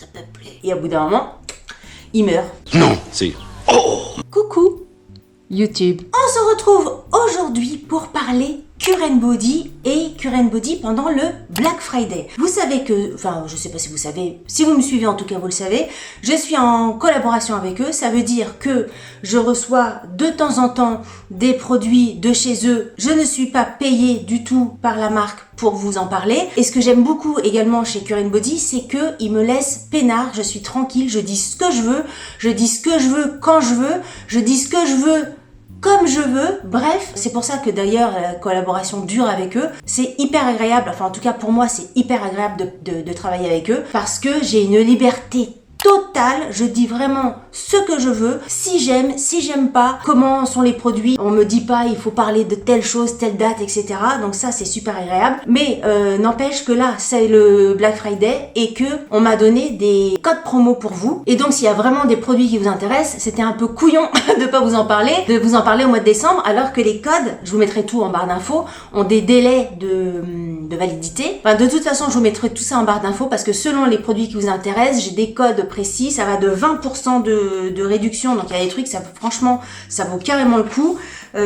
ça peut plaire. Et au bout d'un moment, il meurt. Non, c'est... Coucou, YouTube. on se retrouve aujourd'hui pour parler Cure Body et Cure Body pendant le Black Friday. Vous savez que, enfin je sais pas si vous savez, si vous me suivez en tout cas vous le savez, je suis en collaboration avec eux, ça veut dire que je reçois de temps en temps des produits de chez eux, je ne suis pas payée du tout par la marque pour vous en parler. Et ce que j'aime beaucoup également chez Cure Body, c'est que ils me laissent peinard, je suis tranquille, je dis ce que je veux, je dis ce que je veux quand je veux, je dis ce que je veux comme je veux. Bref, c'est pour ça que d'ailleurs la collaboration dure avec eux. C'est hyper agréable, enfin en tout cas pour moi c'est hyper agréable de travailler avec eux parce que j'ai une liberté totale, je dis vraiment ce que je veux, si j'aime pas, comment sont les produits, on me dit pas il faut parler de telle chose, telle date, etc. Donc ça c'est super agréable, mais n'empêche que là c'est le Black Friday et que on m'a donné des codes promo pour vous, et donc s'il y a vraiment des produits qui vous intéressent, c'était un peu couillon de pas vous en parler, au mois de décembre, alors que les codes, je vous mettrai tout en barre d'infos, ont des délais de validité. Enfin, de toute façon je vous mettrai tout ça en barre d'infos parce que selon les produits qui vous intéressent, j'ai des codes précis, ça va de 20% de réduction, donc il y a des trucs, ça, franchement, ça vaut carrément le coup,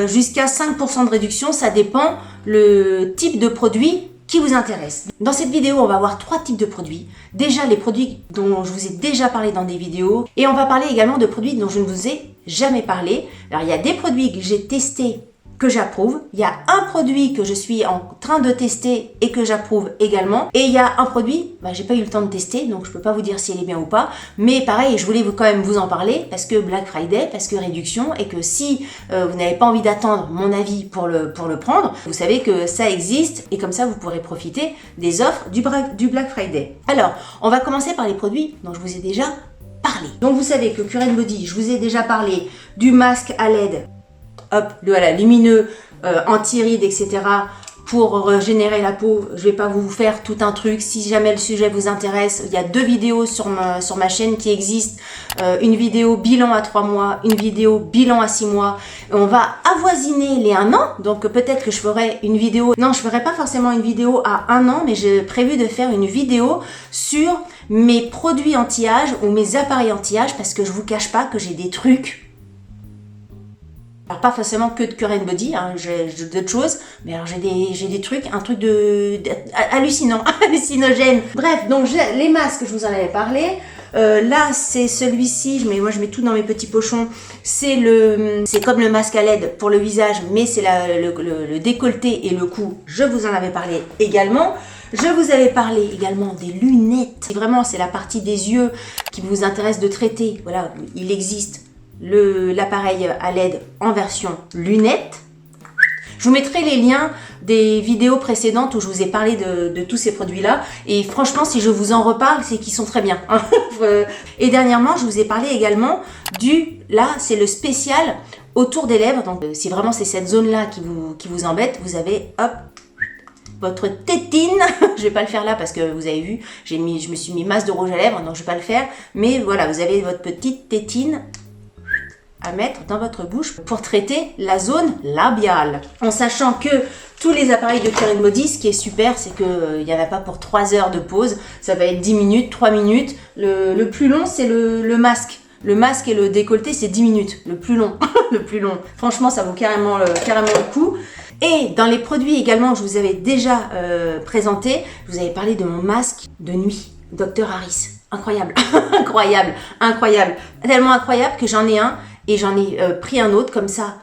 jusqu'à 5% de réduction, ça dépend le type de produit qui vous intéresse. Dans cette vidéo, on va voir 3 types de produits. Déjà, les produits dont je vous ai déjà parlé dans des vidéos, et on va parler également de produits dont je ne vous ai jamais parlé. Alors, il y a des produits que j'ai testés que j'approuve, il y a un produit que je suis en train de tester et que j'approuve également, et il y a un produit, j'ai pas eu le temps de tester, donc je peux pas vous dire s'il est bien ou pas, mais pareil, je voulais quand même vous en parler, parce que Black Friday, parce que réduction, et que si vous n'avez pas envie d'attendre mon avis pour le prendre, vous savez que ça existe, et comme ça vous pourrez profiter des offres du Black Friday. Alors, on va commencer par les produits dont je vous ai déjà parlé. Donc vous savez que Cure Body, je vous ai déjà parlé du masque à LED, hop, voilà, lumineux, anti-rides, etc. pour régénérer la peau. Je vais pas vous faire tout un truc. Si jamais le sujet vous intéresse, il y a 2 vidéos sur ma chaîne qui existent. Une vidéo bilan à 3 mois, une vidéo bilan à 6 mois. On va avoisiner les 1 an. Donc peut-être que je ferai une vidéo. Non, je ferai pas forcément une vidéo à 1 an, mais j'ai prévu de faire une vidéo sur mes produits anti-âge ou mes appareils anti-âge, parce que je vous cache pas que j'ai des trucs. Alors pas forcément que de Cure Body, hein, j'ai d'autres choses, mais alors j'ai des trucs, un truc hallucinant, hallucinogène. Bref, donc les masques, je vous en avais parlé. Là c'est celui-ci, moi je mets tout dans mes petits pochons. C'est comme le masque à LED pour le visage, mais c'est le décolleté et le cou. Je vous en avais parlé également. Je vous avais parlé également des lunettes. Vraiment, c'est la partie des yeux qui vous intéresse de traiter. Voilà, il existe l'appareil à LED en version lunettes. Je vous mettrai les liens des vidéos précédentes où je vous ai parlé de tous ces produits-là. Et franchement, si je vous en reparle, c'est qu'ils sont très bien. Et dernièrement, je vous ai parlé également là, c'est le spécial autour des lèvres. Donc, si vraiment c'est cette zone-là qui vous embête, vous avez, hop, votre tétine. Je vais pas le faire là parce que vous avez vu, je me suis mis masse de rouge à lèvres, donc je vais pas le faire. Mais voilà, vous avez votre petite tétine à mettre dans votre bouche pour traiter la zone labiale. En sachant que tous les appareils de Cure Body, ce qui est super, c'est qu'il n'y en a pas pour 3 heures de pause. Ça va être 10 minutes, 3 minutes. Le plus long, c'est le masque. Le masque et le décolleté, c'est 10 minutes. Le plus long. Le plus long. Franchement, ça vaut carrément le coup. Et dans les produits également, je vous avais déjà présenté, je vous avais parlé de mon masque de nuit, Dr Harris. Incroyable, incroyable, incroyable. Tellement incroyable que j'en ai un. Et j'en ai pris un autre, comme ça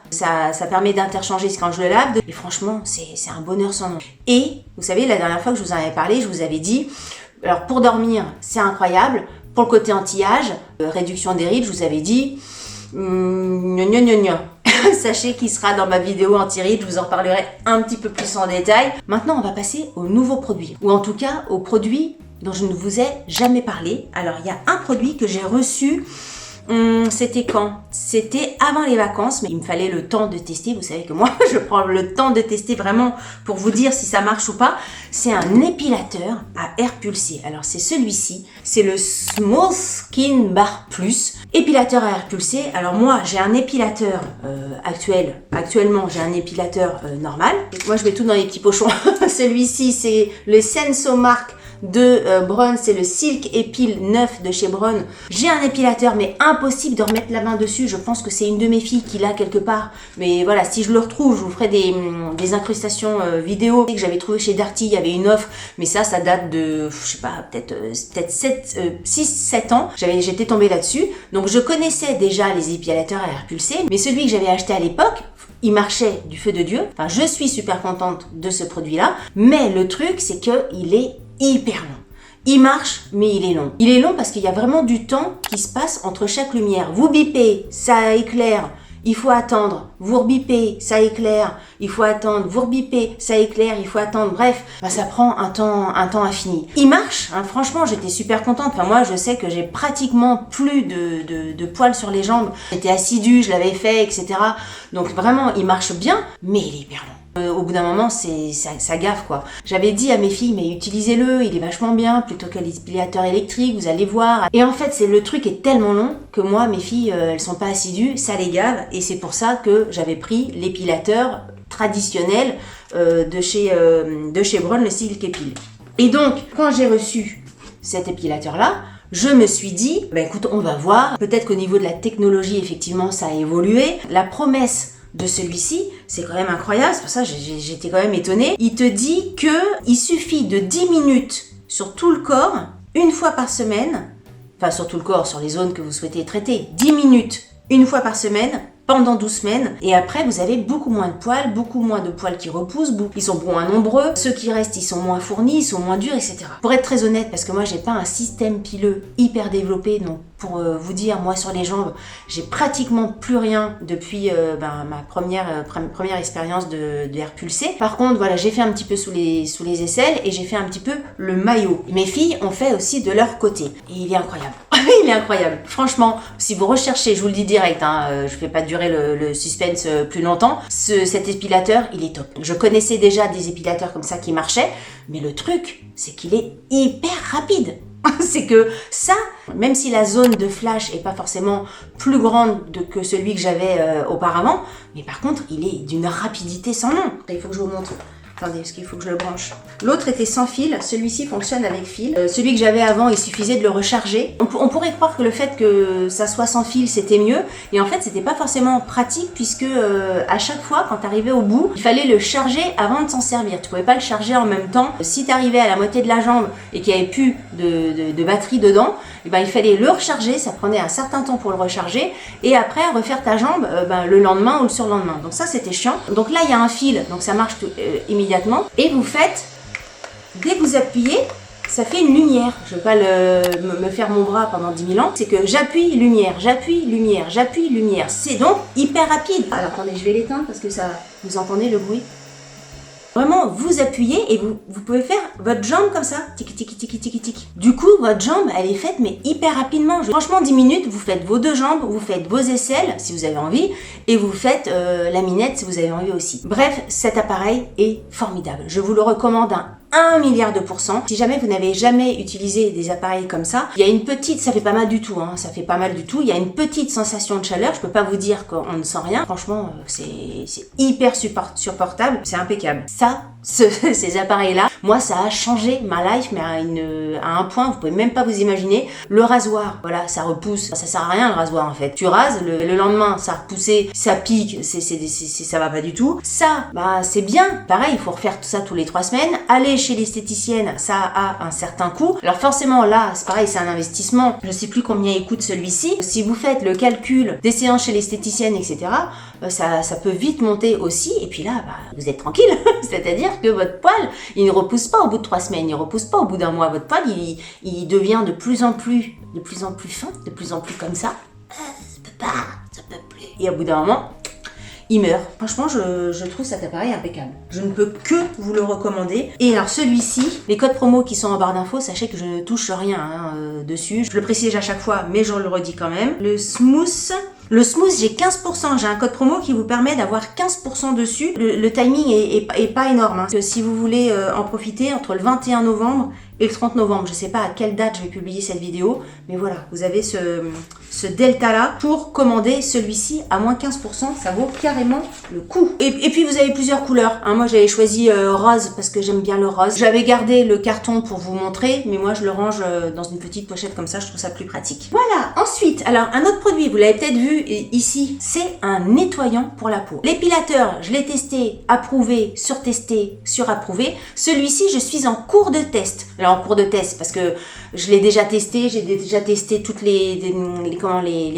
permet d'interchanger quand je le lave. Et franchement, c'est un bonheur sans nom. Et vous savez, la dernière fois que je vous en avais parlé, je vous avais dit, alors pour dormir, c'est incroyable. Pour le côté anti-âge, réduction des rides, je vous avais dit, sachez qu'il sera dans ma vidéo anti-rides, je vous en parlerai un petit peu plus en détail. Maintenant, on va passer aux nouveaux produits, ou en tout cas aux produits dont je ne vous ai jamais parlé. Alors, il y a un produit que j'ai reçu. C'était quand? C'était avant les vacances, mais il me fallait le temps de tester. Vous savez que moi, je prends le temps de tester vraiment pour vous dire si ça marche ou pas. C'est un épilateur à air pulsé. Alors, c'est celui-ci. C'est le Smooth Skin Bar Plus. Épilateur à air pulsé. Alors, moi, j'ai un épilateur actuellement, j'ai un épilateur normal. Moi, je mets tout dans les petits pochons. Celui-ci, c'est le Sensomark de Braun, c'est le Silk Epile 9 de chez Braun. J'ai un épilateur, mais impossible de remettre la main dessus. Je pense que c'est une de mes filles qui l'a quelque part. Mais voilà, si je le retrouve, je vous ferai des incrustations vidéo que j'avais trouvé chez Darty. Il y avait une offre, mais ça date de, je sais pas, peut-être 6-7 ans. J'étais tombée là-dessus. Donc je connaissais déjà les épilateurs à air pulsé, mais celui que j'avais acheté à l'époque, il marchait du feu de Dieu. Enfin, je suis super contente de ce produit-là. Mais le truc, c'est qu'il est hyper long. Il marche, mais il est long. Il est long parce qu'il y a vraiment du temps qui se passe entre chaque lumière. Vous bipez, ça éclaire. Il faut attendre, vous rebipez, ça éclaire, il faut attendre, vous rebipez, ça éclaire, il faut attendre, bref, ça prend un temps infini. Il marche, hein, franchement, j'étais super contente. Enfin, moi, je sais que j'ai pratiquement plus de poils sur les jambes. J'étais assidue, je l'avais fait, etc. Donc vraiment, il marche bien, mais il est hyper long. Au bout d'un moment, ça gaffe quoi. J'avais dit à mes filles, mais utilisez-le, il est vachement bien, plutôt qu'un épilateur électrique, vous allez voir. Et en fait, le truc est tellement long que moi, mes filles, elles sont pas assidues, ça les gave. Et c'est pour ça que j'avais pris l'épilateur traditionnel de chez Braun, le Silk Epile. Et donc, quand j'ai reçu cet épilateur-là, je me suis dit, écoute, on va voir. Peut-être qu'au niveau de la technologie, effectivement, ça a évolué. La promesse de celui-ci, c'est quand même incroyable, c'est pour ça que j'étais quand même étonnée. Il te dit que il suffit de 10 minutes sur tout le corps, une fois par semaine, enfin sur tout le corps, sur les zones que vous souhaitez traiter, 10 minutes, une fois par semaine, pendant 12 semaines, et après vous avez beaucoup moins de poils qui repoussent, ils sont moins nombreux, ceux qui restent ils sont moins fournis, ils sont moins durs, etc. Pour être très honnête, parce que moi j'ai pas un système pileux hyper développé, donc pour vous dire, moi sur les jambes, j'ai pratiquement plus rien depuis ma première expérience de air pulsé. Par contre, voilà, j'ai fait un petit peu sous les aisselles et j'ai fait un petit peu le maillot. Mes filles ont fait aussi de leur côté, et il est incroyable. Il est incroyable. Franchement, si vous recherchez, je vous le dis direct, je fais pas durer le suspense plus longtemps, cet épilateur, il est top. Je connaissais déjà des épilateurs comme ça qui marchaient, mais le truc, c'est qu'il est hyper rapide. C'est que ça, même si la zone de flash est pas forcément plus grande que celui que j'avais auparavant, mais par contre, il est d'une rapidité sans nom. Il faut que je vous montre. Attendez, parce qu'il faut que je le branche. L'autre était sans fil, celui-ci fonctionne avec fil. Celui que j'avais avant, il suffisait de le recharger. On pourrait croire que le fait que ça soit sans fil, c'était mieux. Et en fait, c'était pas forcément pratique puisque à chaque fois, quand tu arrivais au bout, il fallait le charger avant de s'en servir. Tu pouvais pas le charger en même temps. Si tu arrivais à la moitié de la jambe et qu'il n'y avait plus de batterie dedans, il fallait le recharger. Ça prenait un certain temps pour le recharger. Et après, refaire ta jambe le lendemain ou le surlendemain. Donc ça, c'était chiant. Donc là, il y a un fil, donc ça marche immédiatement. Et vous faites, dès que vous appuyez, ça fait une lumière. Je ne vais pas me faire mon bras pendant 10 000 ans. C'est que j'appuie, lumière, j'appuie, lumière, j'appuie, lumière. C'est donc hyper rapide. Alors attendez, je vais l'éteindre parce que ça, vous entendez le bruit. Vraiment, vous appuyez et vous pouvez faire votre jambe comme ça. Tic, tic, tic, tic, tic. Du coup, votre jambe, elle est faite, mais hyper rapidement. Franchement, 10 minutes, vous faites vos deux jambes, vous faites vos aisselles, si vous avez envie, et vous faites la minette, si vous avez envie aussi. Bref, cet appareil est formidable. Je vous le recommande à 1 milliard de %. Si jamais vous n'avez jamais utilisé des appareils comme ça, il y a une petite, ça fait pas mal du tout, ça fait pas mal du tout. Il y a une petite sensation de chaleur. Je peux pas vous dire qu'on ne sent rien. Franchement, c'est hyper supportable. C'est impeccable. Ces appareils-là, moi, ça a changé ma life, mais à un point, vous pouvez même pas vous imaginer. Le rasoir, voilà, ça repousse. Ça sert à rien, le rasoir, en fait. Tu rases, le lendemain, ça a repoussé, ça pique, ça va pas du tout. Ça, c'est bien. Pareil, il faut refaire tout ça tous les 3 semaines. Aller chez l'esthéticienne, ça a un certain coût. Alors forcément, là, c'est pareil, c'est un investissement. Je sais plus combien il coûte celui-ci. Si vous faites le calcul des séances chez l'esthéticienne, etc., ça peut vite monter aussi. Et puis là, vous êtes tranquille. C'est-à-dire que votre poil, il ne repousse pas au bout de 3 semaines, il ne repousse pas au bout d'un mois. Votre poil, il devient de plus en plus fin, de plus en plus comme ça. Ça peut plus. Et au bout d'un moment, il meurt. Franchement, je trouve cet appareil impeccable. Je ne peux que vous le recommander. Et alors celui-ci, les codes promo qui sont en barre d'infos, sachez que je ne touche rien dessus. Je le précise à chaque fois, mais je le redis quand même. Le smooth, j'ai 15%. J'ai un code promo qui vous permet d'avoir 15% dessus. Le timing est pas énorme. Si vous voulez en profiter entre le 21 novembre et le 30 novembre, je sais pas à quelle date je vais publier cette vidéo, mais voilà, vous avez ce ce delta là pour commander celui-ci à moins 15%, ça vaut carrément le coup. Et puis vous avez plusieurs couleurs, hein. Moi j'avais choisi rose parce que j'aime bien le rose. J'avais gardé le carton pour vous montrer, mais moi je le range dans une petite pochette comme ça, je trouve ça plus pratique. Voilà, ensuite, alors un autre produit, vous l'avez peut-être vu ici, c'est un nettoyant pour la peau. L'épilateur, je l'ai testé, approuvé, surtesté, surapprouvé. Celui-ci, je suis en cours de test. Alors en cours de test parce que je l'ai déjà testé, j'ai déjà testé toutes les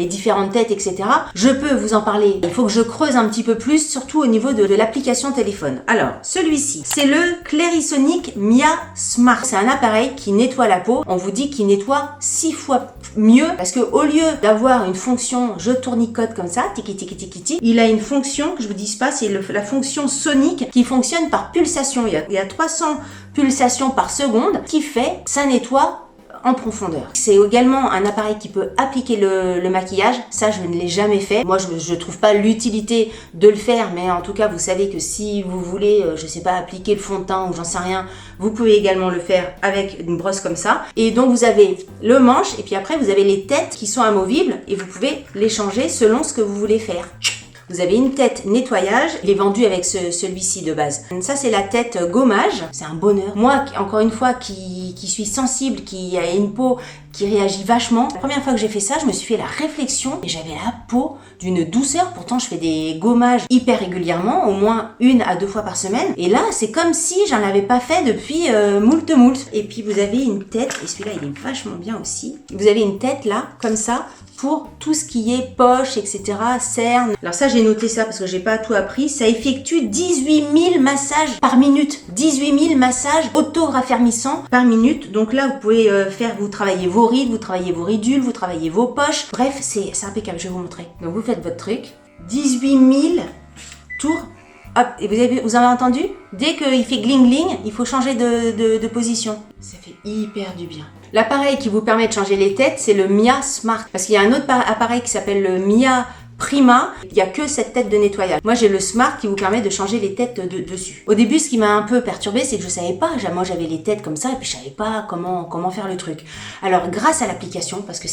différentes têtes, etc. Je peux vous en parler. Il faut que je creuse un petit peu plus, surtout au niveau de l'application téléphone. Alors, celui-ci, c'est le Clarisonic Mia Smart. C'est un appareil qui nettoie la peau. On vous dit qu'il nettoie 6 fois mieux parce que au lieu d'avoir une fonction je tournicote comme ça, tiki tiki tiki tiki, il a une fonction que je vous dis pas, c'est la fonction sonique qui fonctionne par pulsation. Il y a 300 pulsations par seconde qui fait, ça nettoie en profondeur. C'est également un appareil qui peut appliquer le maquillage. Ça, je ne l'ai jamais fait. Moi, je trouve pas l'utilité de le faire, mais en tout cas, vous savez que si vous voulez, je sais pas, appliquer le fond de teint ou j'en sais rien, vous pouvez également le faire avec une brosse comme ça. Et donc, vous avez le manche et puis après, vous avez les têtes qui sont amovibles et vous pouvez les changer selon ce que vous voulez faire. Vous avez une tête nettoyage, il est vendu avec celui-ci de base. Ça, c'est la tête gommage, c'est un bonheur. Moi, encore une fois, qui suis sensible, qui a une peau qui réagit vachement. La première fois que j'ai fait ça, je me suis fait la réflexion et j'avais la peau d'une douceur. Pourtant, je fais des gommages hyper régulièrement, au moins 1 à 2 fois par semaine. Et là, c'est comme si j'en avais pas fait depuis moult. Et puis, vous avez une tête, et celui-là, il est vachement bien aussi. Vous avez une tête là, comme ça, pour tout ce qui est poche, etc., cernes. Alors ça, j'ai noté ça parce que j'ai pas tout appris. Ça effectue 18 000 massages par minute. 18 000 massages auto-raffermissants par minute. Donc là, vous pouvez vous travaillez vos rides, vous travaillez vos ridules, vous travaillez vos poches. Bref, c'est impeccable, je vais vous montrer. Donc vous faites votre truc. 18 000 tours. Hop, et vous avez entendu? Dès qu'il fait gling-gling, il faut changer de position. Ça fait hyper du bien. L'appareil qui vous permet de changer les têtes, c'est le Mia Smart. Parce qu'il y a un autre appareil qui s'appelle le Mia Prima, il n'y a que cette tête de nettoyage. Moi, j'ai le Smart qui vous permet de changer les têtes dessus. Au début, ce qui m'a un peu perturbée, c'est que je savais pas. Moi, j'avais les têtes comme ça et puis je savais pas comment faire le truc. Alors, grâce à l'application, parce que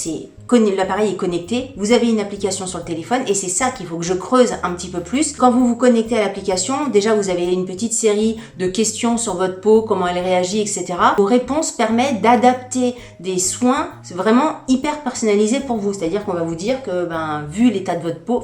l'appareil est connecté, vous avez une application sur le téléphone et c'est ça qu'il faut que je creuse un petit peu plus. Quand vous vous connectez à l'application, déjà, vous avez une petite série de questions sur votre peau, comment elle réagit, etc. Vos réponses permettent d'adapter des soins vraiment hyper personnalisés pour vous. C'est-à-dire qu'on va vous dire que, vu l'état de votre peau,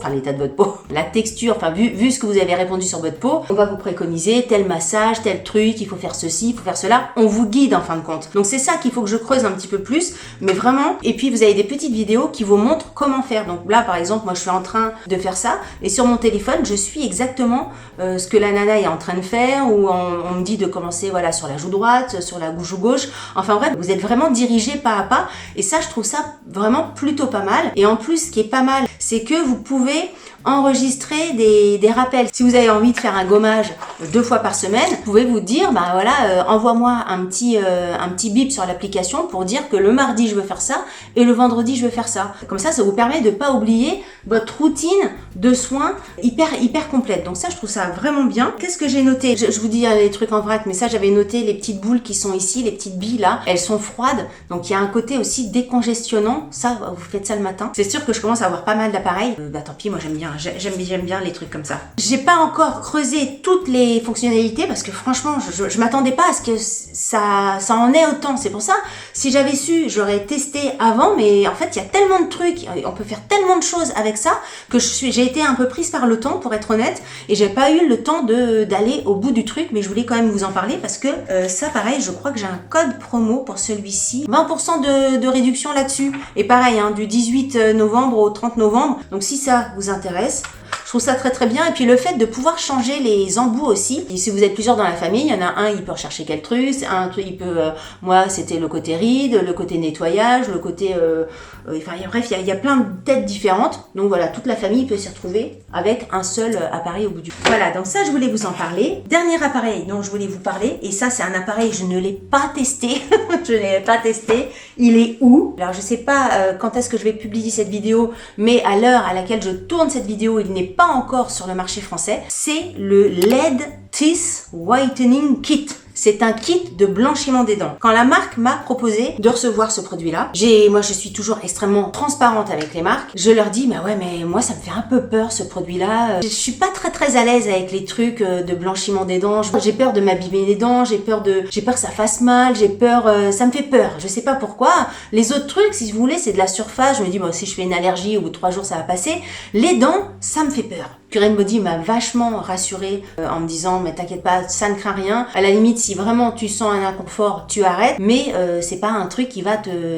la texture, vu ce que vous avez répondu sur votre peau, on va vous préconiser tel massage, tel truc, il faut faire ceci, il faut faire cela. On vous guide en fin de compte. Donc c'est ça qu'il faut que je creuse un petit peu plus, mais vraiment. Et puis vous avez des petites vidéos qui vous montrent comment faire. Donc là, par exemple, moi je suis en train de faire ça et sur mon téléphone, je suis exactement ce que la nana est en train de faire, ou on me dit de commencer sur la joue droite, sur la joue gauche. Enfin bref, vous êtes vraiment dirigé pas à pas et ça, je trouve ça vraiment plutôt pas mal. Et en plus, ce qui est pas mal, c'est que vous pouvez enregistrer des rappels. Si vous avez envie de faire un gommage 2 fois par semaine, vous pouvez vous dire, envoie-moi un petit bip sur l'application pour dire que le mardi je veux faire ça et le vendredi je veux faire ça. Comme ça vous permet de pas oublier votre routine de soins hyper complète. Donc ça, je trouve ça vraiment bien. Qu'est-ce que j'ai noté? Je vous dis les trucs en vrac, mais ça, j'avais noté les petites boules qui sont ici, les petites billes là, elles sont froides, donc il y a un côté aussi décongestionnant. Ça, vous faites ça le matin. C'est sûr que je commence à avoir pas mal d'appareils. Tant pis, moi j'aime bien les trucs comme ça. J'ai pas encore creusé toutes les fonctionnalités parce que franchement, je m'attendais pas à ce que ça en ait autant. C'est pour ça, si j'avais su, j'aurais testé avant, mais en fait, il y a tellement de trucs, on peut faire tellement de choses avec ça que j'ai été un peu prise par le temps, pour être honnête, et j'ai pas eu le temps d'aller au bout du truc, mais je voulais quand même vous en parler parce que ça, pareil, je crois que j'ai un code promo pour celui-ci, 20% de réduction là-dessus, et pareil, du 18 novembre au 30 novembre, donc si ça vous intéresse, je trouve ça très bien. Et puis le fait de pouvoir changer les embouts aussi. Et si vous êtes plusieurs dans la famille, il y en a un, il peut rechercher quel truc, un truc, il peut, moi c'était le côté ride, le côté nettoyage, le côté, bref, il y a plein de têtes différentes. Donc voilà, toute la famille peut s'y retrouver avec un seul appareil au bout du bout. Voilà, donc ça je voulais vous en parler. Dernier appareil dont je voulais vous parler, et ça c'est un appareil, je ne l'ai pas testé, il est où? Alors je sais pas quand est-ce que je vais publier cette vidéo, mais à l'heure à laquelle je tourne cette vidéo, il n'est pas encore sur le marché français. C'est le LED Teeth Whitening Kit. C'est un kit de blanchiment des dents. Quand la marque m'a proposé de recevoir ce produit-là, moi je suis toujours extrêmement transparente avec les marques. Je leur dis, bah ouais, mais moi ça me fait un peu peur ce produit-là. Je suis pas très à l'aise avec les trucs de blanchiment des dents. J'ai peur de m'abîmer les dents, j'ai peur que ça fasse mal, j'ai peur, ça me fait peur. Je sais pas pourquoi. Les autres trucs, si vous voulez, c'est de la surface. Je me dis, bon, si je fais une allergie, au bout de 3 jours ça va passer. Les dents, ça me fait peur. Cure & Body m'a vachement rassurée en me disant, mais t'inquiète pas, ça ne craint rien. À la limite, si vraiment tu sens un inconfort, tu arrêtes. Mais c'est pas un truc qui va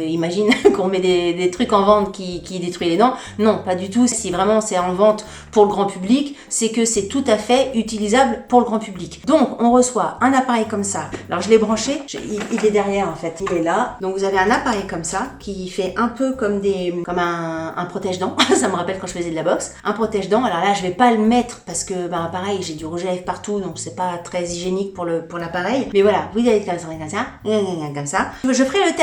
imagine qu'on met des trucs en vente qui détruit les dents. Non, pas du tout. Si vraiment c'est en vente pour le grand public, c'est que c'est tout à fait utilisable pour le grand public. Donc, on reçoit un appareil comme ça. Alors, je l'ai branché. Il est derrière, en fait. Il est là. Donc, vous avez un appareil comme ça qui fait un peu comme un protège-dents. Ça me rappelle quand je faisais de la boxe. Un protège-dents. Alors là, je vais pas le mettre parce que, pareil, j'ai du rouge à lèvres partout, donc c'est pas très hygiénique pour l'appareil. Mais voilà, vous allez comme ça. Je ferai le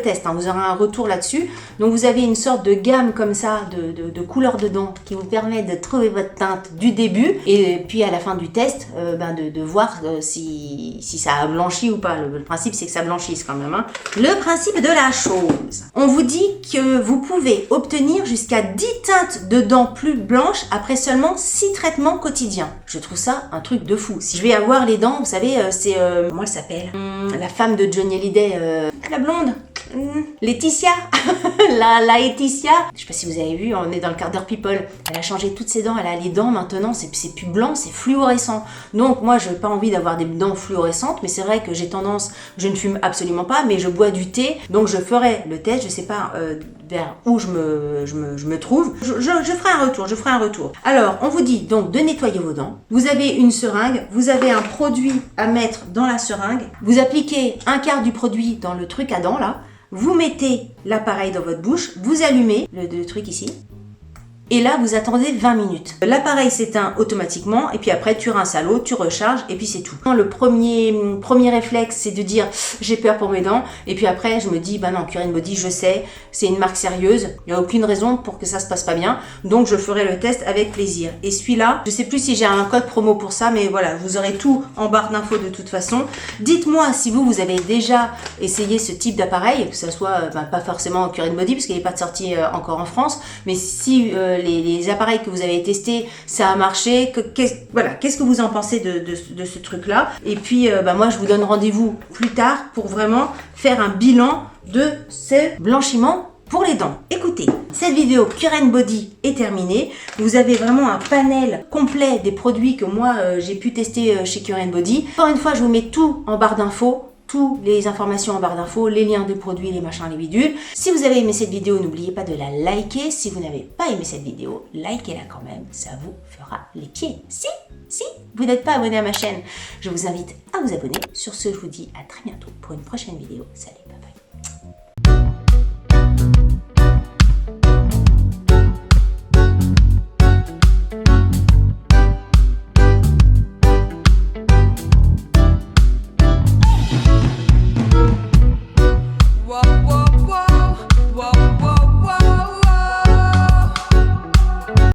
test, hein. Vous aurez un retour là-dessus. Donc, vous avez une sorte de gamme comme ça de couleurs de dents qui vous permet de trouver votre teinte du début et puis à la fin du test, de voir si ça a blanchi ou pas. Le principe, c'est que ça blanchisse quand même, hein. Le principe de la chose. On vous dit que vous pouvez obtenir jusqu'à 10 teintes de dents plus blanches après seulement 6 traitements quotidiens. Je trouve ça un truc de fou. Si je vais avoir les dents, vous savez, c'est... comment elle s'appelle la femme de Johnny Hallyday, la blonde. Laetitia. la Laetitia. Je sais pas si vous avez vu, on est dans le quart d'heure people. Elle a changé toutes ses dents, elle a les dents maintenant, c'est plus blanc, c'est fluorescent. Donc moi, je n'ai pas envie d'avoir des dents fluorescentes, mais c'est vrai que j'ai tendance, je ne fume absolument pas, mais je bois du thé, donc je ferai le test, je sais pas vers où je me trouve. Je ferai un retour. Alors, on vous dit donc de nettoyer vos dents. Vous avez une seringue, vous avez un produit à mettre dans la seringue. Vous appliquez un quart du produit dans le truc à dents là. Vous mettez l'appareil dans votre bouche, vous allumez le truc ici. Et là, vous attendez 20 minutes. L'appareil s'éteint automatiquement et puis après, tu rinces à l'eau, tu recharges et puis c'est tout. Le premier réflexe, c'est de dire j'ai peur pour mes dents. Et puis après, je me dis, non, Cure & Body, je sais, c'est une marque sérieuse. Il n'y a aucune raison pour que ça se passe pas bien. Donc, je ferai le test avec plaisir. Et celui-là, je sais plus si j'ai un code promo pour ça, mais voilà, vous aurez tout en barre d'infos de toute façon. Dites-moi si vous avez déjà essayé ce type d'appareil, que ça soit pas forcément Cure & Body, parce qu'il n'est pas de sortie encore en France, mais si les appareils que vous avez testés, ça a marché. Qu'est-ce que vous en pensez de ce truc-là? Et puis, moi, je vous donne rendez-vous plus tard pour vraiment faire un bilan de ce blanchiment pour les dents. Écoutez, cette vidéo Cure & Body est terminée. Vous avez vraiment un panel complet des produits que moi, j'ai pu tester chez Cure & Body. Encore une fois, je vous mets tout en barre d'infos. Toutes les informations en barre d'infos, les liens des produits, les machins, les bidules. Si vous avez aimé cette vidéo, n'oubliez pas de la liker. Si vous n'avez pas aimé cette vidéo, likez-la quand même, ça vous fera les pieds. Si vous n'êtes pas abonné à ma chaîne, je vous invite à vous abonner. Sur ce, je vous dis à très bientôt pour une prochaine vidéo. Salut, bye bye.